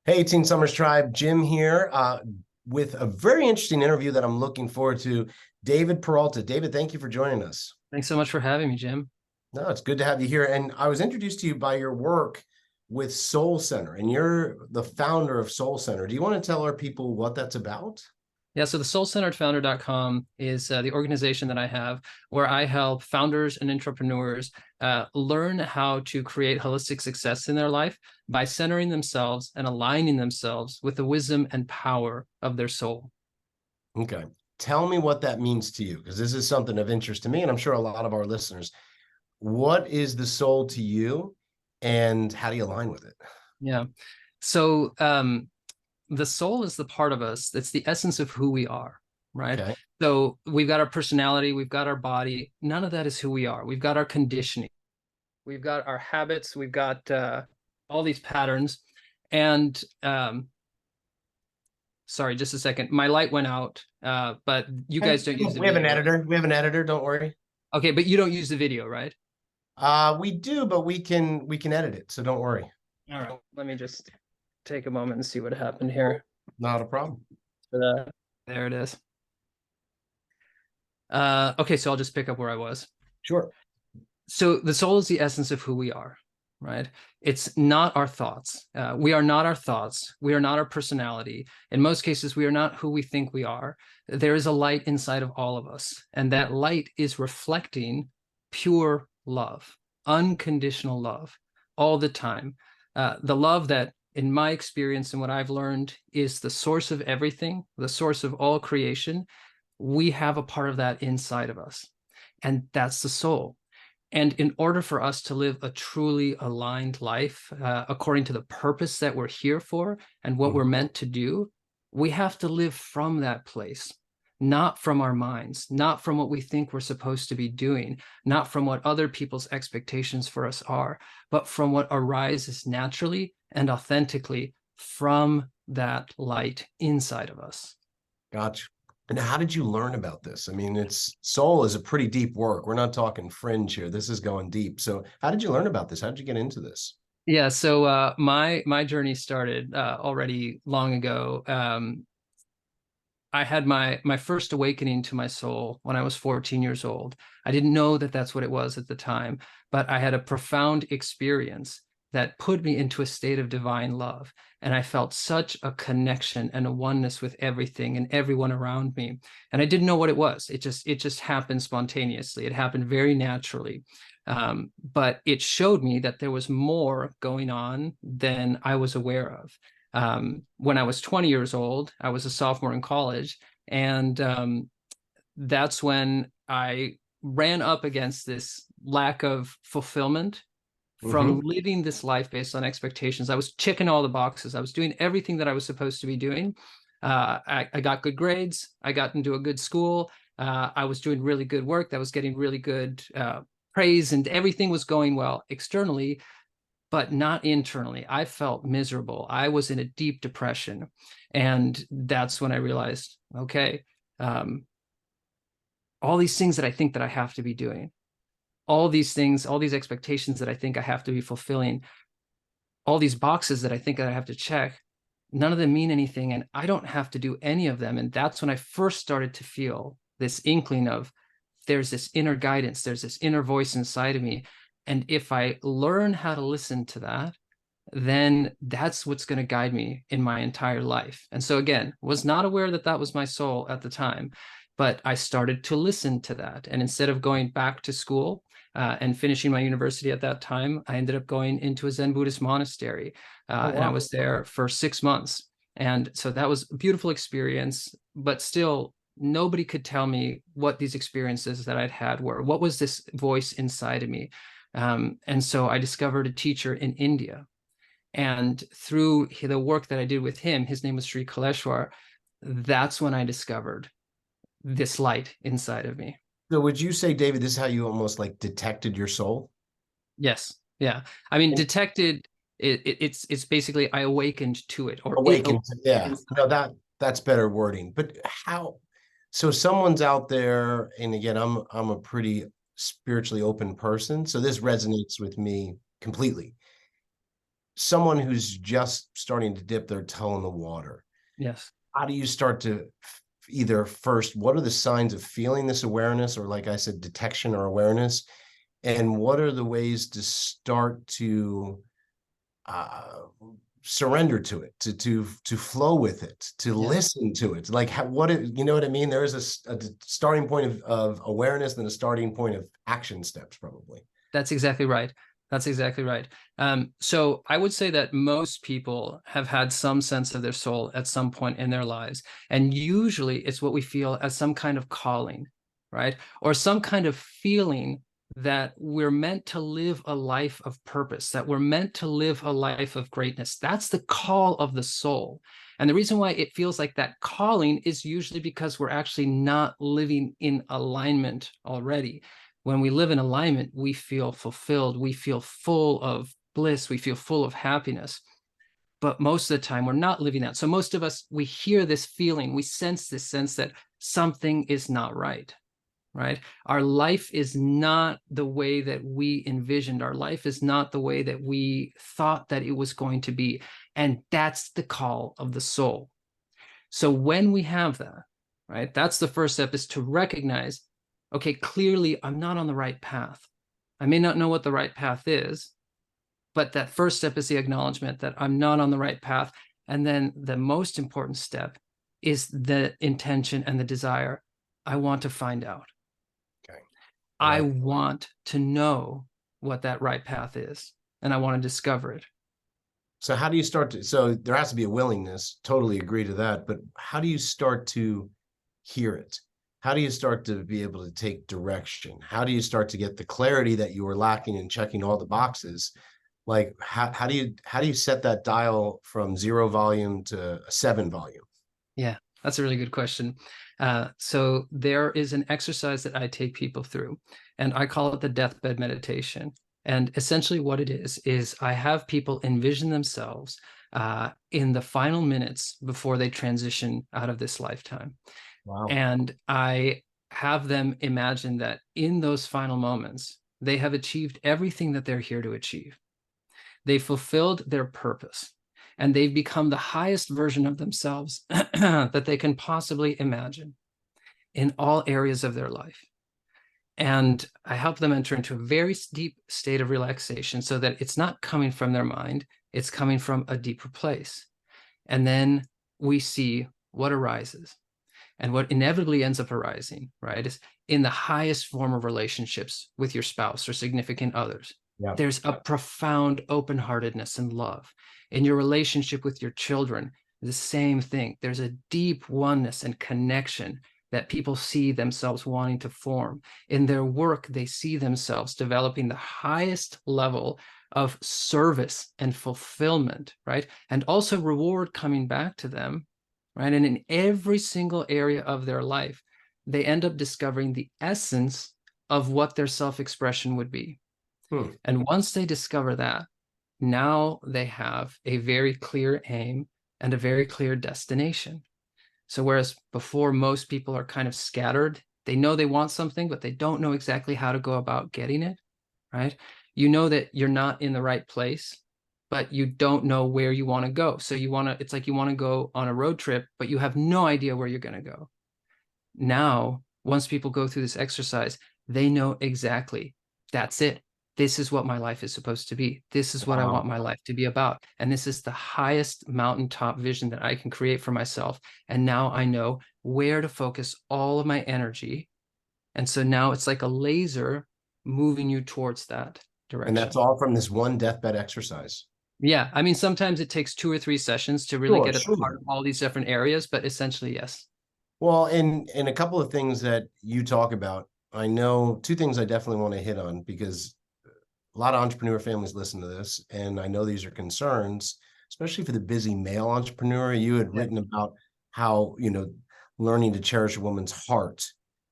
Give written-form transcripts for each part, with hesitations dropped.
Hey, Teen Summers Tribe, Jim here with a very interesting interview that I'm looking forward to. David Peralta. David, thank you for joining us. Thanks so much for having me, Jim. No, it's good to have you here. And I was introduced to you by your work with Soul Center, and you're the founder of Soul Center. Do you want to tell our people what that's about? Yeah, so the soulcenteredfounder.com is the organization that I have where I help founders and entrepreneurs learn how to create holistic success in their life by centering themselves and aligning themselves with the wisdom and power of their soul. Okay. Tell me what that means to you, because this is something of interest to me, and I'm sure a lot of our listeners. What is the soul to you, and how do you align with it? Yeah. So the soul is the part of us that's the essence of who we are, right? Okay. So we've got our personality, we've got our body. None of that is who we are. We've got our conditioning. We've got our habits, we've got all these patterns. And sorry, just a second. My light went out, but you guys don't use the We have an video, right? editor. We have an editor. Don't worry. Okay, but you don't use the video, right? We do, but we can edit it, so don't worry. All right. Let me just take a moment and see what happened here. Not a problem. There it is. Okay, so I'll just pick up where I was. Sure. So the soul is the essence of who we are, right? It's not our thoughts. We are not our thoughts. We are not our personality. In most cases, we are not who we think we are. There is a light inside of all of us, and that light is reflecting pure love, unconditional love, all the time. The love that, in my experience and what I've learned, is the source of everything, the source of all creation. We have a part of that inside of us, and that's the soul. And in order for us to live a truly aligned life, according to the purpose that we're here for and what we're meant to do, we have to live from that place, not from our minds, not from what we think we're supposed to be doing, not from what other people's expectations for us are, but from what arises naturally and authentically from that light inside of us. Gotcha. And how did you learn about this? I mean, it's soul is a pretty deep work. We're not talking fringe here. This is going deep. So how did you learn about this? How did you get into this? Yeah, so my journey started already long ago. I had my first awakening to my soul when I was 14 years old. I didn't know that that's what it was at the time, but I had a profound experience that put me into a state of divine love. And I felt such a connection and a oneness with everything and everyone around me. And I didn't know what it was. It just happened spontaneously. It happened very naturally. But it showed me that there was more going on than I was aware of. When I was 20 years old, I was a sophomore in college, and that's when I ran up against this lack of fulfillment from living this life based on expectations. I was checking all the boxes. I was doing everything that I was supposed to be doing. I got good grades. I got into a good school. I was doing really good work that was getting really good praise, and everything was going well externally, but not internally. I felt miserable. I was in a deep depression. And that's when I realized, okay, all these things that I think that I have to be doing, all these things, all these expectations that I think I have to be fulfilling, all these boxes that I think that I have to check, none of them mean anything. And I don't have to do any of them. And that's when I first started to feel this inkling of there's this inner guidance, there's this inner voice inside of me. And if I learn how to listen to that, then that's what's going to guide me in my entire life. And so again, was not aware that that was my soul at the time, but I started to listen to that. And instead of going back to school and finishing my university at that time, I ended up going into a Zen Buddhist monastery. And I was there for 6 months. And so that was a beautiful experience, but still nobody could tell me what these experiences that I'd had were. What was this voice inside of me? And so I discovered a teacher in India. And through the work that I did with him, his name was Sri Kaleshwar, that's when I discovered this light inside of me. So would you say, David, this is how you almost like detected your soul? Yes. Yeah. I mean, detected, it's basically I awakened to it, or it Awakened. Yeah. No, that's better wording. But how? So someone's out there, and again, I'm a pretty spiritually open person, so this resonates with me completely. someone who's just starting to dip their toe in the water, Yes. how do you start to either first, what are the signs of feeling this awareness, or like I said, detection or awareness? And what are the ways to start to uh, surrender to it, to flow with it, to Yes. listen to it? Like you know what I mean? There is a starting point of awareness, and a starting point of action steps, probably. That's exactly right. That's exactly right. So I would say that most people have had some sense of their soul at some point in their lives. And usually it's what we feel as some kind of calling, right? Or some kind of feeling that we're meant to live a life of purpose, that we're meant to live a life of greatness. That's the call of the soul. And the reason why it feels like that calling is usually because we're actually not living in alignment already. When we live in alignment, we feel fulfilled, we feel full of bliss, we feel full of happiness. But most of the time, we're not living that. So most of us, we hear this feeling, we sense this sense that something is not right, right? Our life is not the way that we envisioned. Our life is not the way that we thought that it was going to be. And that's the call of the soul. So when we have that, right, that's the first step, is to recognize, okay, clearly I'm not on the right path. I may not know what the right path is, but that first step is the acknowledgement that I'm not on the right path. And then the most important step is the intention and the desire. I want to find out. Okay. I Right. want to know what that right path is, and I want to discover it. So how do you start to, so there has to be a willingness, totally agree to that, but how do you start to hear it? How do you start to be able to take direction? How do you start to get the clarity that you were lacking in checking all the boxes? Like how do you set that dial from 0 volume to a 7 volume? Yeah, that's a really good question. So there is an exercise that I take people through, and I call it the deathbed meditation. And essentially what it is I have people envision themselves in the final minutes before they transition out of this lifetime. Wow. And I have them imagine that in those final moments, they have achieved everything that they're here to achieve. They fulfilled their purpose, and they've become the highest version of themselves that they can possibly imagine in all areas of their life. And I help them enter into a very deep state of relaxation so that it's not coming from their mind, it's coming from a deeper place. And then we see what arises. And what inevitably ends up arising, right, is in the highest form of relationships with your spouse or significant others. Yeah. There's a profound open-heartedness and love. In your relationship with your children, the same thing. There's a deep oneness and connection that people see themselves wanting to form. In their work, they see themselves developing the highest level of service and fulfillment, right? And also reward coming back to them, right? And in every single area of their life, they end up discovering the essence of what their self-expression would be. And once they discover that, now they have a very clear aim and a very clear destination. So whereas before most people are kind of scattered, they know they want something, but they don't know exactly how to go about getting it, right? You know that you're not in the right place, but you don't know where you want to go. So it's like you want to go on a road trip, but you have no idea where you're going to go. Now, once people go through this exercise, they know exactly, that's it. This is what my life is supposed to be. This is what I want my life to be about. And this is the highest mountaintop vision that I can create for myself. And now I know where to focus all of my energy. And so now it's like a laser moving you towards that And direction. that's all from this one deathbed exercise. Yeah, I mean, sometimes it takes 2 or 3 sessions to really Sure, get at the heart sure. of all these different areas, but essentially, yes. Well, and a couple of things that you talk about, I know two things I definitely want to hit on, because a lot of entrepreneur families listen to this, and I know these are concerns, especially for the busy male entrepreneur. You had Yeah, written about how, learning to cherish a woman's heart,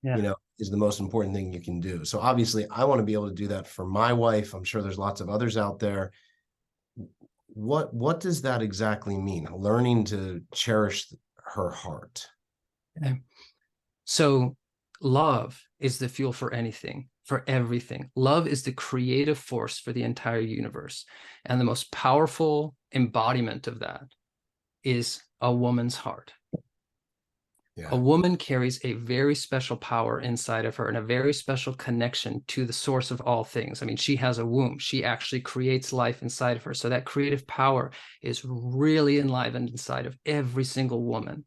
yeah. is the most important thing you can do. So obviously I want to be able to do that for my wife. I'm sure there's lots of others out there. What does that exactly mean? Learning to cherish her heart. Yeah. So love is the fuel for anything. for everything. Love is the creative force for the entire universe. And the most powerful embodiment of that is a woman's heart. Yeah. A woman carries a very special power inside of her and a very special connection to the source of all things. I mean, she has a womb. She actually creates life inside of her. So that creative power is really enlivened inside of every single woman.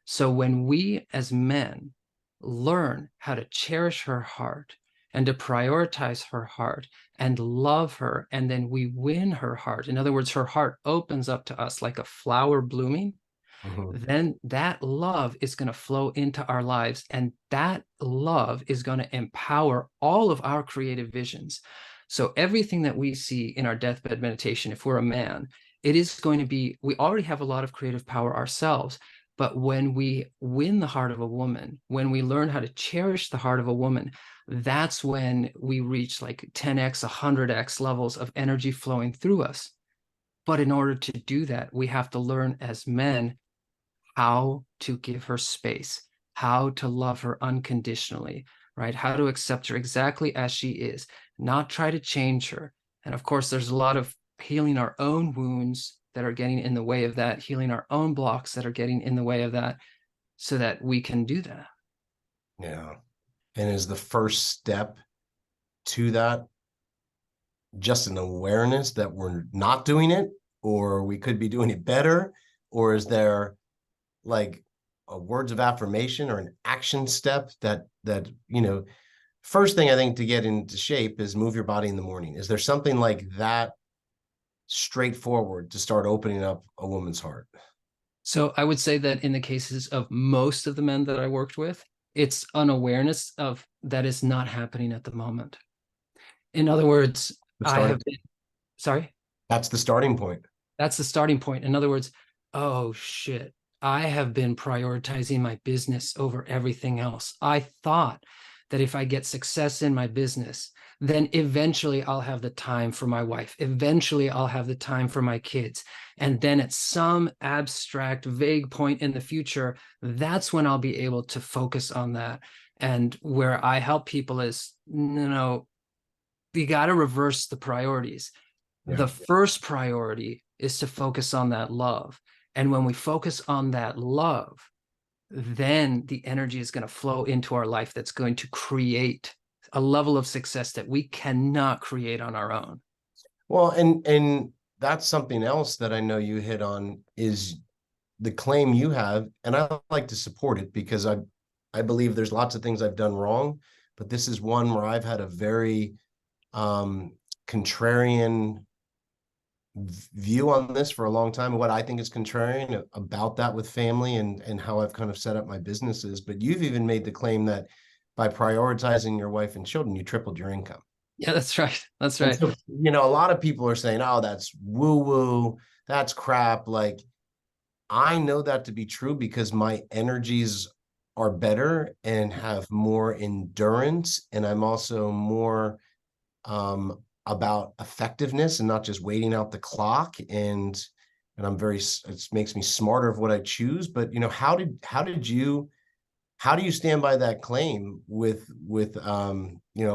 So when we as men learn how to cherish her heart and to prioritize her heart and love her, and then we win her heart, in other words, her heart opens up to us like a flower blooming, Mhm. then that love is going to flow into our lives, and that love is going to empower all of our creative visions. So everything that we see in our deathbed meditation, if we're a man, it is going to be, we already have a lot of creative power ourselves, but when we win the heart of a woman, when we learn how to cherish the heart of a woman, that's when we reach like 10x, 100x levels of energy flowing through us. But in order to do that, we have to learn as men how to give her space, how to love her unconditionally, right? How to accept her exactly as she is, not try to change her. And of course, there's a lot of healing our own wounds that are getting in the way of that, healing our own blocks that are getting in the way of that, so that we can do that. Yeah. And is the first step to that just an awareness that we're not doing it, or we could be doing it better? Or is there like a words of affirmation or an action step that first thing I think to get into shape is move your body in the morning? Is there something like that straightforward to start opening up a woman's heart? So I would say that in the cases of most of the men that I worked with, it's an awareness of that is not happening at the moment. In other words, The I have starting been, sorry? That's the starting point. That's the starting point. In other words, oh shit, I have been prioritizing my business over everything else. I thought that if I get success in my business, then eventually I'll have the time for my wife. Eventually I'll have the time for my kids. And then at some abstract, vague point in the future, that's when I'll be able to focus on that. And where I help people is, you got to reverse the priorities. Yeah. The first priority is to focus on that love. And when we focus on that love, then the energy is going to flow into our life that's going to create a level of success that we cannot create on our own. Well, and that's something else that I know you hit on is the claim you have, and I like to support it because I believe there's lots of things I've done wrong, but this is one where I've had a very contrarian view on this for a long time. What I think is contrarian about that with family and how I've kind of set up my businesses. But you've even made the claim that by prioritizing your wife and children, you tripled your income. Yeah, that's right. That's And right. so, a lot of people are saying, oh, that's woo woo, that's crap. Like, I know that to be true because my energies are better and have more endurance. And I'm also more about effectiveness and not just waiting out the clock. And I'm it makes me smarter of what I choose. But, how do you stand by that claim with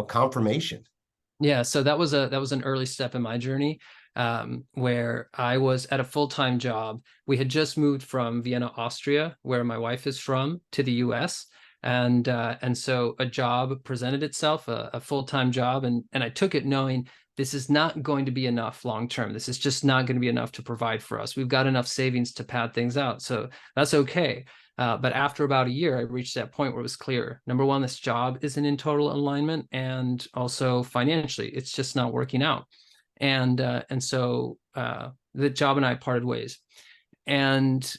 confirmation? Yeah, so that was an early step in my journey, where I was at a full-time job. We had just moved from Vienna, Austria, where my wife is from, to the US. And so a job presented itself, a full-time job, and I took it knowing this is not going to be enough long term. This is just not going to be enough to provide for us. We've got enough savings to pad things out, so that's okay. But after about a year, I reached that point where it was clear. Number one, this job isn't in total alignment, and also financially, it's just not working out. And so the job and I parted ways. And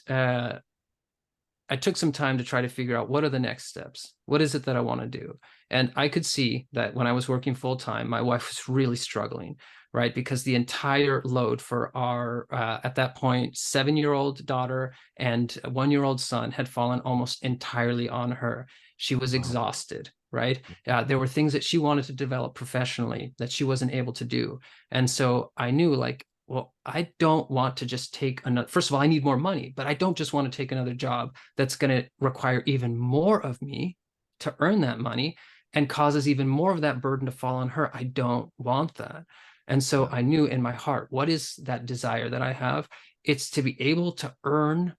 I took some time to try to figure out what are the next steps. What is it that I want to do? And I could see that when I was working full time, my wife was really struggling, right? Because the entire load for our, at that point, 7-year-old daughter and a 1-year-old son had fallen almost entirely on her. She was exhausted, right? There were things that she wanted to develop professionally that she wasn't able to do. And so I knew, like, well, I don't want to just take another, first of all, I need more money, but I don't just want to take another job that's going to require even more of me to earn that money. and causes even more of that burden to fall on her. I don't want that. And so Yeah. I knew in my heart, what is that desire that I have? It's to be able to earn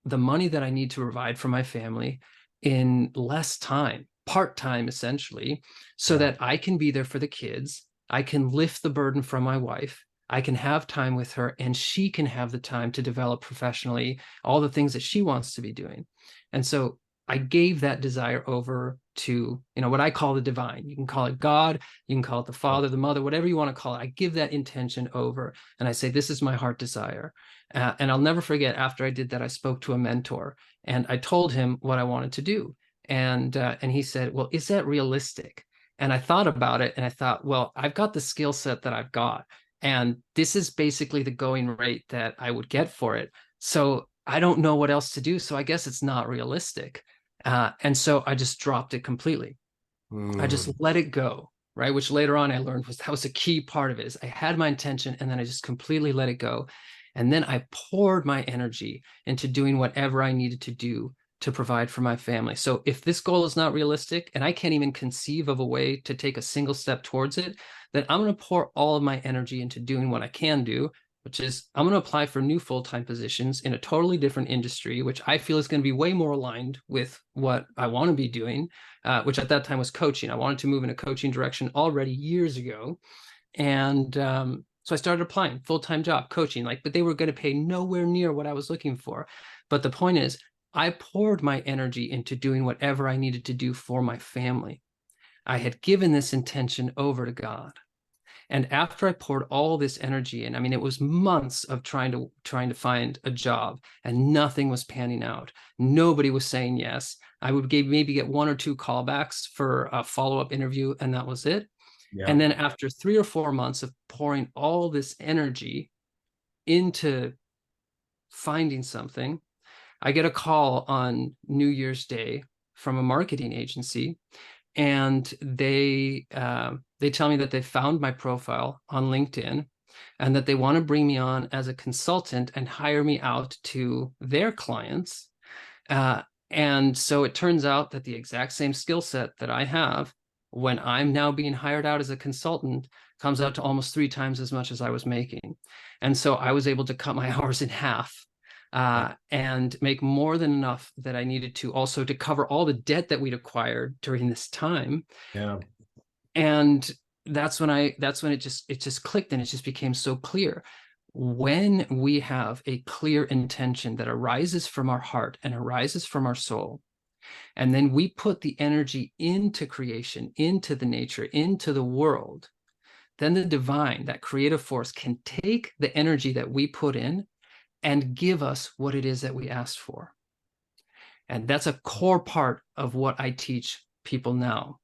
the money that I need to provide for my family in less time, part-time essentially, so Yeah. that I can be there for the kids. I can lift the burden from my wife. I can have time with her, and she can have the time to develop professionally all the things that she wants to be doing. And so I gave that desire over to, what I call the divine. You can call it God, you can call it the Father, the Mother, whatever you want to call it. I give that intention over, and I say, this is my heart desire. And I'll never forget, after I did that, I spoke to a mentor and I told him what I wanted to do. And he said, well, is that realistic? And I thought about it and I thought, well, I've got the skill set that I've got. And this is basically the going rate that I would get for it. So I don't know what else to do. So I guess it's not realistic. And so I just dropped it completely. I just Mm. let it go, right? Which later on I learned that was a key part of it. Is I had my intention and then I just completely let it go. And then I poured my energy into doing whatever I needed to do to provide for my family. So if this goal is not realistic and I can't even conceive of a way to take a single step towards it, then I'm going to pour all of my energy into doing what I can do, which is I'm going to apply for new full-time positions in a totally different industry, which I feel is going to be way more aligned with what I want to be doing, which at that time was coaching. I wanted to move in a coaching direction already years ago. And so I started applying, full-time job, coaching, but they were going to pay nowhere near what I was looking for. But the point is, I poured my energy into doing whatever I needed to do for my family. I had given this intention over to God. And after I poured all this energy in, I mean, it was months of trying to find a job, and nothing was panning out. Nobody was saying yes. I would maybe get 1 or 2 callbacks for a follow-up interview, and that was it. Yeah. And then after 3 or 4 months of pouring all this energy into finding something, I get a call on New Year's Day from a marketing agency, and they tell me that they found my profile on LinkedIn and that they want to bring me on as a consultant and hire me out to their clients. And so it turns out that the exact same skill set that I have, when I'm now being hired out as a consultant, comes out to almost 3 times as much as I was making. And so I was able to cut my hours in half, and make more than enough that I needed to also to cover all the debt that we'd acquired during this time. Yeah. And that's when it just clicked, and it just became so clear. When we have a clear intention that arises from our heart and arises from our soul, and then we put the energy into creation, into the nature, into the world, then the divine, that creative force, can take the energy that we put in and give us what it is that we asked for. And that's a core part of what I teach people now.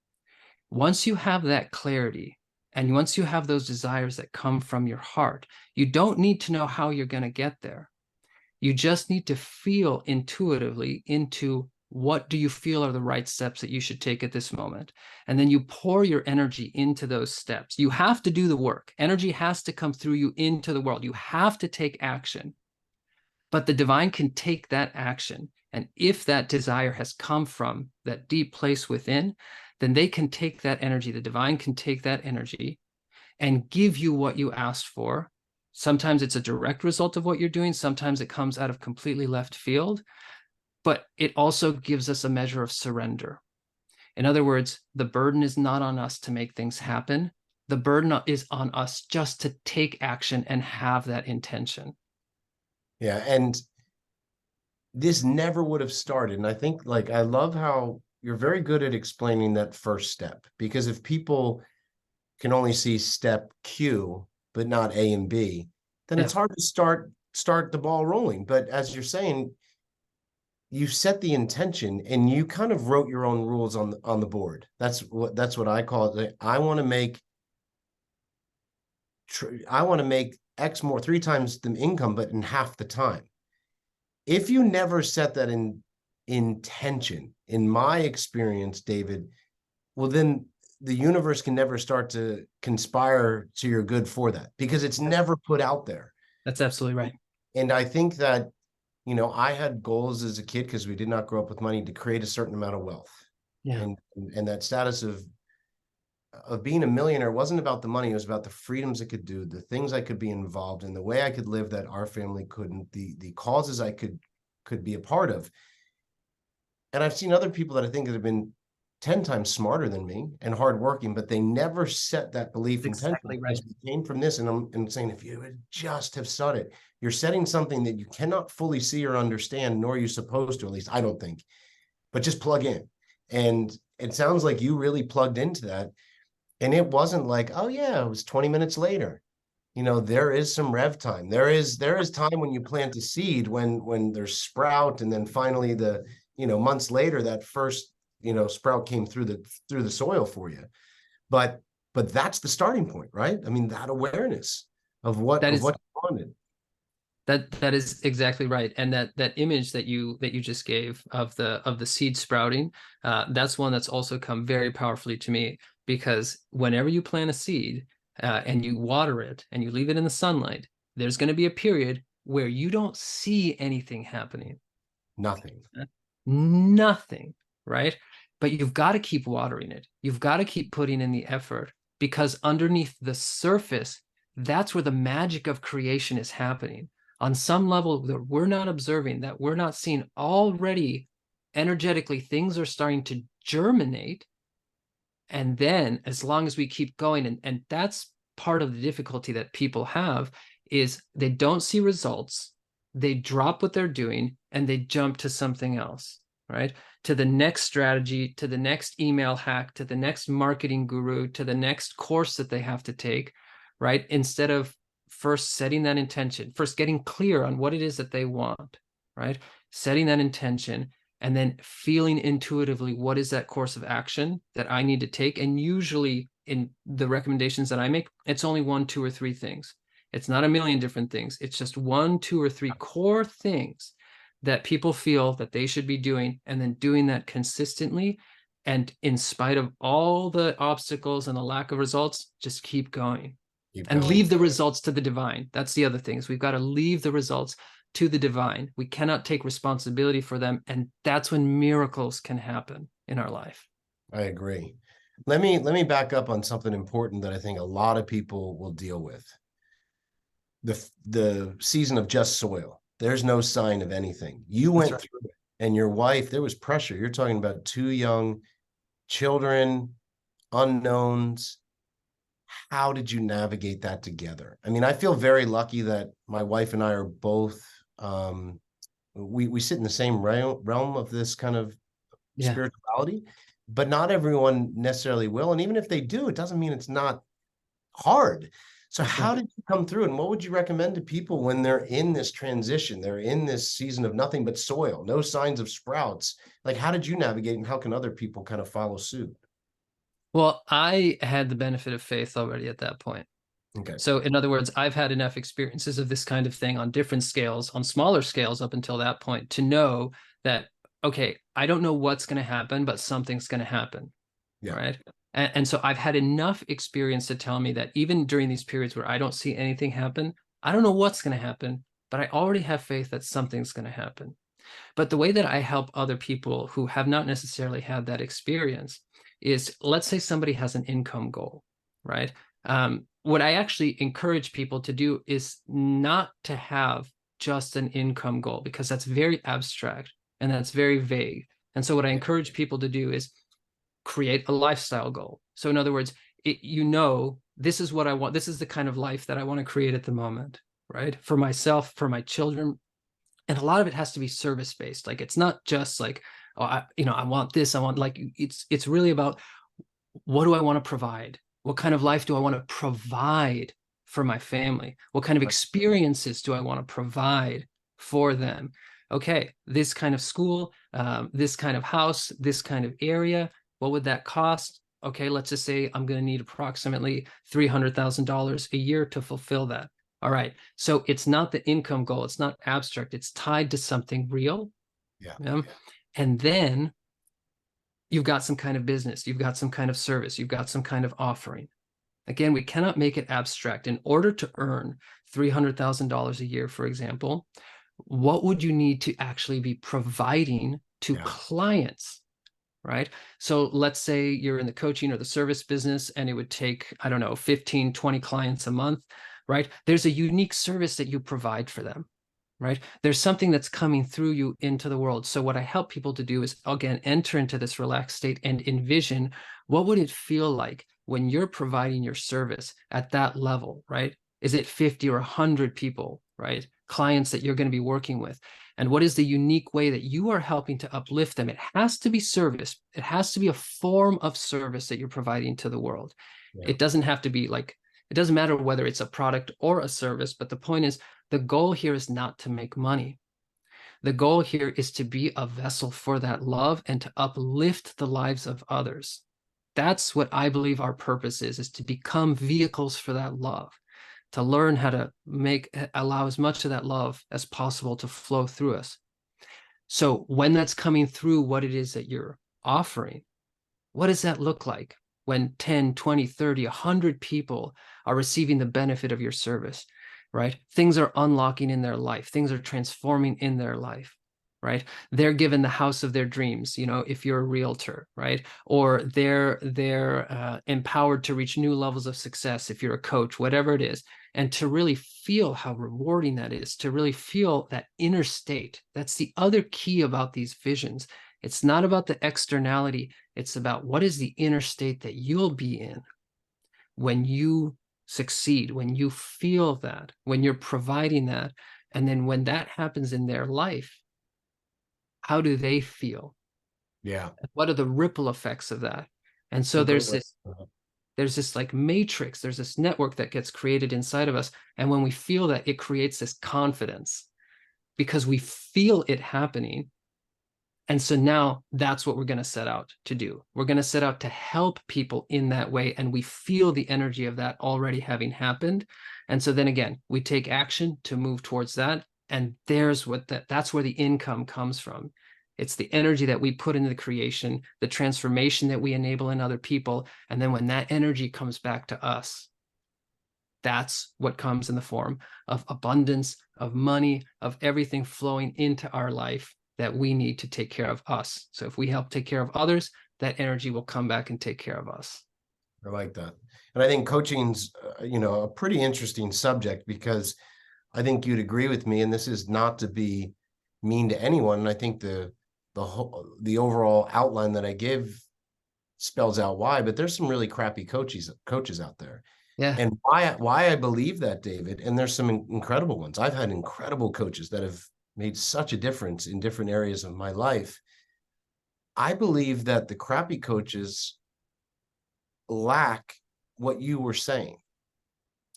Once you have that clarity, and once you have those desires that come from your heart, you don't need to know how you're going to get there. You just need to feel intuitively into what do you feel are the right steps that you should take at this moment. And then you pour your energy into those steps. You have to do the work. Energy has to come through you into the world. You have to take action. But the divine can take that action. And if that desire has come from that deep place within, then they can take that energy. The divine can take that energy and give you what you asked for. Sometimes it's a direct result of what you're doing. Sometimes it comes out of completely left field. But it also gives us a measure of surrender. In other words, the burden is not on us to make things happen. The burden is on us just to take action and have that intention. Yeah. And this never would have started. And I think I love how you're very good at explaining that first step, because if people can only see step Q, but not A and B, then it's hard to start the ball rolling. But as you're saying, you set the intention and you kind of wrote your own rules on the board. That's what I call it. I want to make X more, 3 times the income, but in half the time. If you never set that intention, in my experience, David, well, then the universe can never start to conspire to your good for that, because it's never put out there. That's absolutely right. And I think that, I had goals as a kid, because we did not grow up with money, to create a certain amount of wealth. Yeah. And that status of being a millionaire wasn't about the money. It was about the freedoms it could do, the things I could be involved in, the way I could live that our family couldn't, the causes I could be a part of. And I've seen other people that I think that have been 10 times smarter than me and hardworking, but they never set that belief intention. Exactly right. It came from this. And I'm saying, if you would just have started, you're setting something that you cannot fully see or understand, nor are you supposed to, at least I don't think, but just plug in. And it sounds like you really plugged into that. And it wasn't like, oh yeah, it was 20 minutes later. You know, there is some rev time. There is time when you plant a seed, when there's sprout, and then finally months later, that first, sprout came through the soil for you. But that's the starting point, right? I mean, that awareness of what you wanted. That is exactly right. And that image that you just gave of the seed sprouting, that's one that's also come very powerfully to me, because whenever you plant a seed and you water it and you leave it in the sunlight, there's going to be a period where you don't see anything happening. Nothing, right? But you've got to keep watering it. You've got to keep putting in the effort, because underneath the surface, that's where the magic of creation is happening. On some level that we're not observing, that we're not seeing, already energetically, things are starting to germinate. And then as long as we keep going, and that's part of the difficulty that people have, is they don't see results, they drop what they're doing, and they jump to something else, right? To the next strategy, to the next email hack, to the next marketing guru, to the next course that they have to take, right? Instead of first setting that intention, first getting clear on what it is that they want, right? Setting that intention, and then feeling intuitively, what is that course of action that I need to take? And usually in the recommendations that I make, it's only 1, 2, or 3 things. It's not a million different things. It's just 1, 2, or 3 core things that people feel that they should be doing, and then doing that consistently. And in spite of all the obstacles and the lack of results, just keep going. And leave the results to the divine. That's the other thing, is we've got to leave the results to the divine. We cannot take responsibility for them. And that's when miracles can happen in our life. I agree. Let me back up on something important that I think a lot of people will deal with. The season of just soil. There's no sign of anything. You went through it, and your wife, there was pressure. You're talking about 2 young children, unknowns. How did you navigate that together? I mean, I feel very lucky that my wife and I are both, we sit in the same realm of this kind of spirituality, but not everyone necessarily will. And even if they do, it doesn't mean it's not hard. So how did you come through, and what would you recommend to people when they're in this transition? They're in this season of nothing but soil, no signs of sprouts. Like, how did you navigate, and how can other people kind of follow suit? Well, I had the benefit of faith already at that point. Okay. So in other words, I've had enough experiences of this kind of thing on different scales, on smaller scales up until that point, to know that, okay, I don't know what's going to happen, but something's going to happen. Yeah. Right. And so I've had enough experience to tell me that even during these periods where I don't see anything happen, I don't know what's going to happen, but I already have faith that something's going to happen. But the way that I help other people who have not necessarily had that experience is, let's say somebody has an income goal, right? What I actually encourage people to do is not to have just an income goal, because that's very abstract and that's very vague. And so what I encourage people to do is create a lifestyle goal. So in other words, this is what I want. This is the kind of life that I want to create at the moment, right? For myself, for my children. And a lot of it has to be service-based. Like, it's not just like, oh, I want this. I want, like, it's really about, what do I want to provide? What kind of life do I want to provide for my family? What kind of experiences do I want to provide for them? Okay, this kind of school, this kind of house, this kind of area, what would that cost? Okay, let's just say I'm going to need approximately $300,000 a year to fulfill that. All right, so it's not the income goal. It's not abstract. It's tied to something real. Yeah. And then you've got some kind of business. You've got some kind of service. You've got some kind of offering. Again, we cannot make it abstract. In order to earn $300,000 a year, for example, what would you need to actually be providing to clients, right? So let's say you're in the coaching or the service business and it would take, I don't know, 15, 20 clients a month, right? There's a unique service that you provide for them, right? There's something that's coming through you into the world. So what I help people to do is, again, enter into this relaxed state and envision what would it feel like when you're providing your service at that level, right? Is it 50 or 100 people, right? Clients that you're going to be working with. And what is the unique way that you are helping to uplift them? It has to be service. It has to be a form of service that you're providing to the world. Yeah. It doesn't have to be like, it doesn't matter whether it's a product or a service, but the point is, the goal here is not to make money. The goal here is to be a vessel for that love and to uplift the lives of others. That's what I believe our purpose is to become vehicles for that love, to learn how to allow as much of that love as possible to flow through us. So when that's coming through what it is that you're offering, what does that look like when 10, 20, 30, 100 people are receiving the benefit of your service, right? Things are unlocking in their life. Things are transforming in their life, right? They're given the house of their dreams, if you're a realtor, right? Or they're empowered to reach new levels of success if you're a coach, whatever it is. And to really feel how rewarding that is, to really feel that inner state. That's the other key about these visions. It's not about the externality. It's about what is the inner state that you'll be in when you succeed, when you feel that, when you're providing that. And then when that happens in their life, how do they feel? Yeah. What are the ripple effects of that? And so there's this like matrix, there's this network that gets created inside of us. And when we feel that, it creates this confidence because we feel it happening. And so now that's what we're going to set out to do. We're going to set out to help people in that way. And we feel the energy of that already having happened. And so then again, we take action to move towards that. And that's where the income comes from. It's the energy that we put into the creation, the transformation that we enable in other people. And then when that energy comes back to us, that's what comes in the form of abundance, of money, of everything flowing into our life that we need to take care of us. So if we help take care of others, that energy will come back and take care of us. I like that. And I think coaching's, a pretty interesting subject because I think you'd agree with me, and this is not to be mean to anyone. And I think the overall outline that I give spells out why, but there's some really crappy coaches out there. Yeah. And why I believe that, David, and there's some incredible ones. I've had incredible coaches that have made such a difference in different areas of my life. I believe that the crappy coaches lack what you were saying.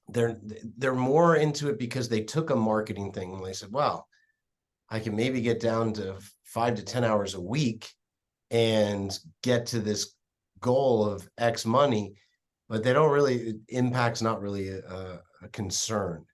They're more into it because they took a marketing thing and they said, well, I can maybe get down to 5 to 10 hours a week and get to this goal of X money, but they don't really, impact's not really a concern.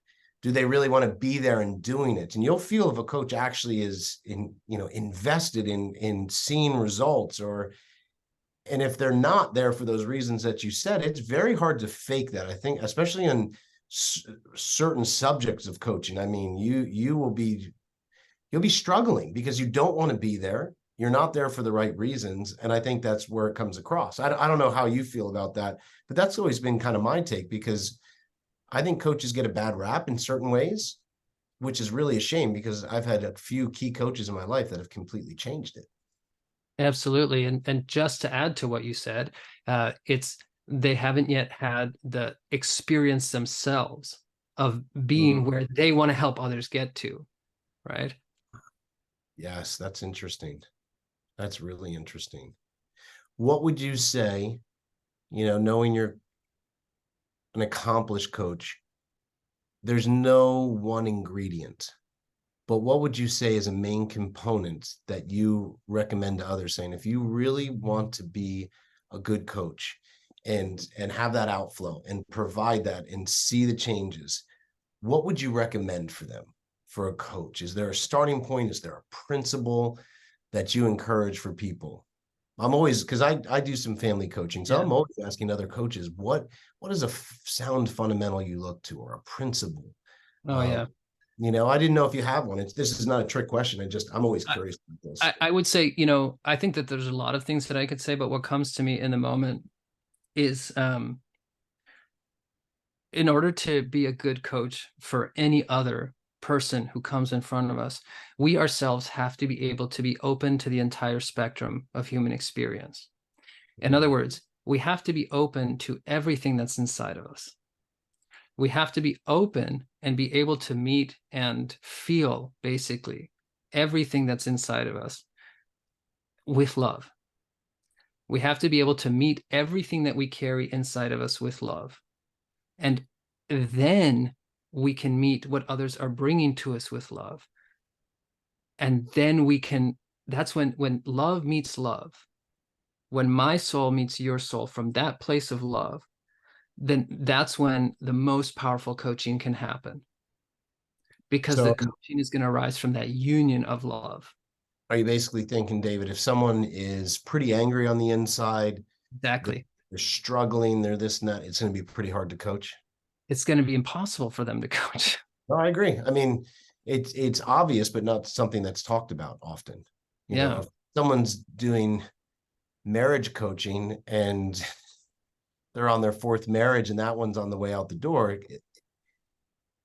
Do they really want to be there and doing it? And you'll feel if a coach actually is invested in seeing results, and if they're not there for those reasons that you said, it's very hard to fake that. I think, especially in certain subjects of coaching. I mean, you'll be struggling because you don't want to be there. You're not there for the right reasons. And I think that's where it comes across. I don't know how you feel about that, but that's always been kind of my take, because I think coaches get a bad rap in certain ways, which is really a shame because I've had a few key coaches in my life that have completely changed it. Absolutely. And just to add to what you said, they haven't yet had the experience themselves of being where they want to help others get to, right? Yes, that's interesting. That's really interesting. What would you say, knowing you're an accomplished coach, there's no one ingredient, but what would you say is a main component that you recommend to others, saying if you really want to be a good coach and have that outflow and provide that and see the changes, what would you recommend for them, for a coach? Is there a starting point? Is there a principle that you encourage for people? I'm always, because I do some family coaching, so I'm always asking other coaches, what is a sound fundamental you look to, or a principle? Oh, yeah. I didn't know if you have one. This is not a trick question. I'm always I, curious about this. I would say, I think that there's a lot of things that I could say, but what comes to me in the moment is, in order to be a good coach for any other person who comes in front of us, we ourselves have to be able to be open to the entire spectrum of human experience. In other words, we have to be open to everything that's inside of us. We have to be open and be able to meet and feel basically everything that's inside of us with love. We have to be able to meet everything that we carry inside of us with love. And then we can meet what others are bringing to us with love. And then that's when love meets love, when my soul meets your soul from that place of love, then that's when the most powerful coaching can happen, because the So coaching is going to arise from that union of love. are you basically thinking, David, if someone is pretty angry on the inside, Exactly. they're struggling, they're this and that, it's going to be pretty hard to coach? It's going to be impossible for them to coach. No, I agree. I mean, it's obvious, but not something that's talked about often. Yeah. If someone's doing marriage coaching and they're on their fourth marriage and that one's on the way out the door,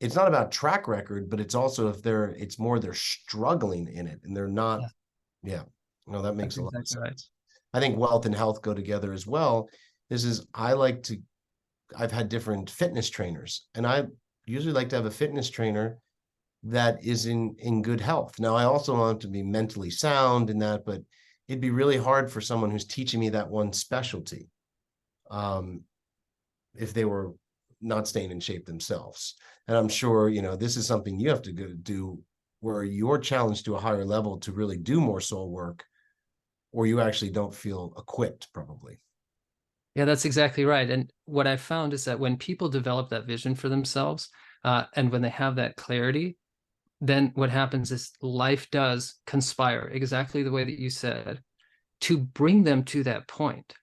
it's not about track record, but it's also it's more they're struggling in it and they're not. Yeah. That makes That's a lot of exactly right. sense. I think wealth and health go together as well. I've had different fitness trainers, and I usually like to have a fitness trainer that is in good health. Now, I also want to be mentally sound in that, but it'd be really hard for someone who's teaching me that one specialty, if they were not staying in shape themselves. And I'm sure, this is something you have to go do, where you're challenged to a higher level to really do more soul work, or you actually don't feel equipped, probably. Yeah, that's exactly right. And what I've found is that when people develop that vision for themselves, and when they have that clarity, then what happens is life does conspire exactly the way that you said to bring them to that point.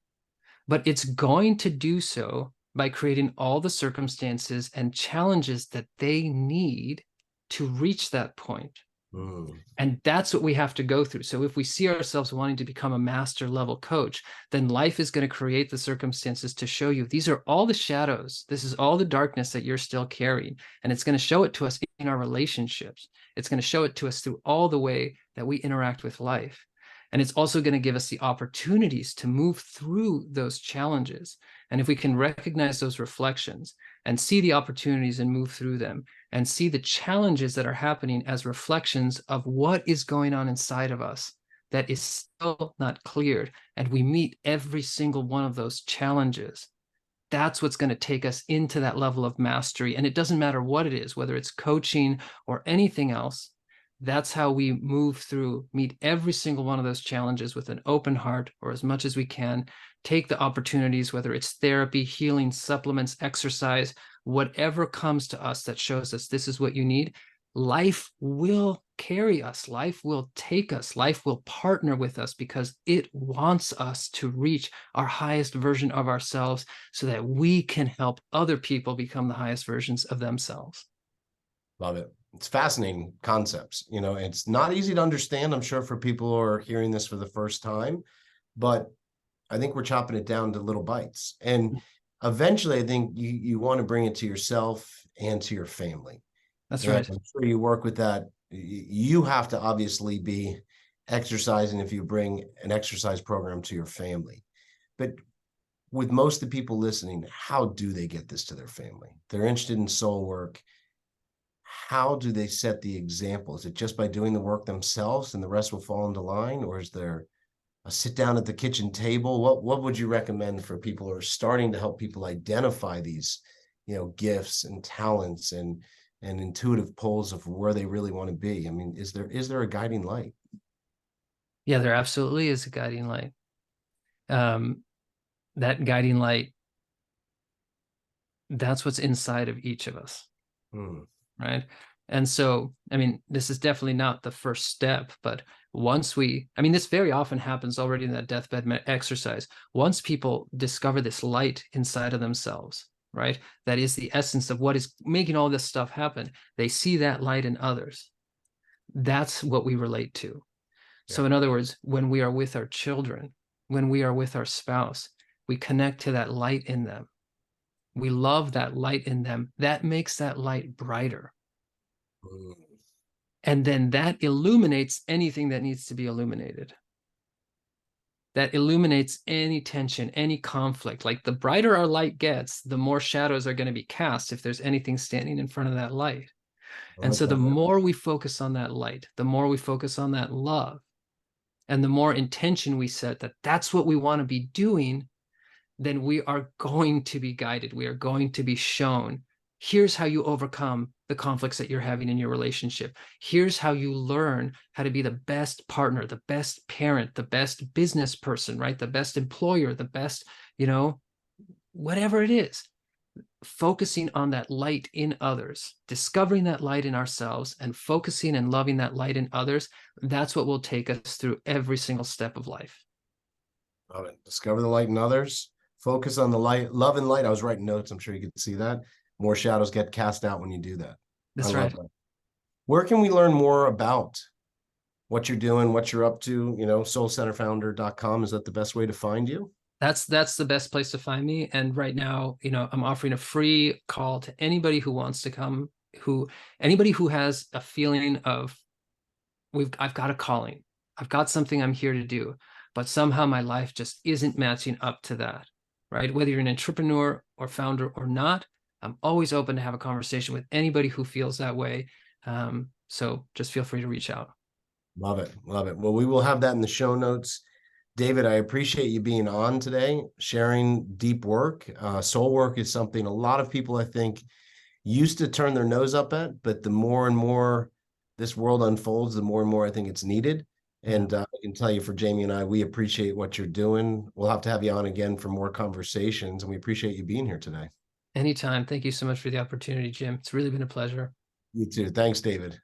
But it's going to do so by creating all the circumstances and challenges that they need to reach that point. Mm. And that's what we have to go through. So if we see ourselves wanting to become a master level coach, then life is going to create the circumstances to show you these are all the shadows. This is all the darkness that you're still carrying. And it's going to show it to us in our relationships. It's going to show it to us through all the way that we interact with life. And it's also going to give us the opportunities to move through those challenges. And if we can recognize those reflections and see the opportunities and move through them, and see the challenges that are happening as reflections of what is going on inside of us that is still not cleared, and we meet every single one of those challenges, that's what's going to take us into that level of mastery. And it doesn't matter what it is, whether it's coaching or anything else. That's how we move through, meet every single one of those challenges with an open heart, or as much as we can, take the opportunities, whether it's therapy, healing, supplements, exercise, whatever comes to us that shows us this is what you need. Life will carry us. Life will take us. Life will partner with us because it wants us to reach our highest version of ourselves so that we can help other people become the highest versions of themselves. Love it. It's fascinating concepts. It's not easy to understand, I'm sure, for people who are hearing this for the first time, but I think we're chopping it down to little bites. And eventually, I think you want to bring it to yourself and to your family. That's and right. I'm sure you work with that. You have to obviously be exercising if you bring an exercise program to your family. But with most of the people listening, how do they get this to their family? They're interested in soul work. How do they set the example? Is it just by doing the work themselves and the rest will fall into line? Or is there a sit down at the kitchen table? What would you recommend for people who are starting to help people identify these, gifts and talents and intuitive pulls of where they really want to be? I mean, is there a guiding light? Yeah, there absolutely is a guiding light. That guiding light, that's what's inside of each of us. Right. And so, I mean, this is definitely not the first step, but this very often happens already in that deathbed exercise. Once people discover this light inside of themselves, right? That is the essence of what is making all this stuff happen. They see that light in others. That's what we relate to. So Yeah. in other words, when we are with our children, when we are with our spouse, we connect to that light in them. We love that light in them. That makes that light brighter. Mm. And then that illuminates anything that needs to be illuminated. That illuminates any tension, any conflict. Like the brighter our light gets, the more shadows are going to be cast if there's anything standing in front of that light. I And like so the that. more we focus on that light, the more we focus on that love, and the more intention we set that that's what we want to be doing, then we are going to be guided. We are going to be shown, here's how you overcome the conflicts that you're having in your relationship. Here's how you learn how to be the best partner, the best parent, the best business person, right? The best employer, the best, whatever it is. Focusing on that light in others, discovering that light in ourselves, and focusing and loving that light in others, that's what will take us through every single step of life. Love it. Discover the light in others. Focus on the light, love and light. I was writing notes. I'm sure you could see that. More shadows get cast out when you do that. I That's love right. that. Where can we learn more about what you're doing, what you're up to? Soulcenterfounder.com. Is that the best way to find you? That's the best place to find me. And right now, I'm offering a free call to anybody who wants to come, anybody who has a feeling of I've got a calling. I've got something I'm here to do, but somehow my life just isn't matching up to that, right? Whether you're an entrepreneur or founder or not, I'm always open to have a conversation with anybody who feels that way. So just feel free to reach out. Love it. Love it. Well, we will have that in the show notes. David, I appreciate you being on today, sharing deep work. Soul work is something a lot of people, I think, used to turn their nose up at, but the more and more this world unfolds, the more and more I think it's needed. And I can tell you, for Jamie and I, we appreciate what you're doing. We'll have to have you on again for more conversations, and we appreciate you being here today. Anytime. Thank you so much for the opportunity, Jim. It's really been a pleasure. You too. Thanks, David.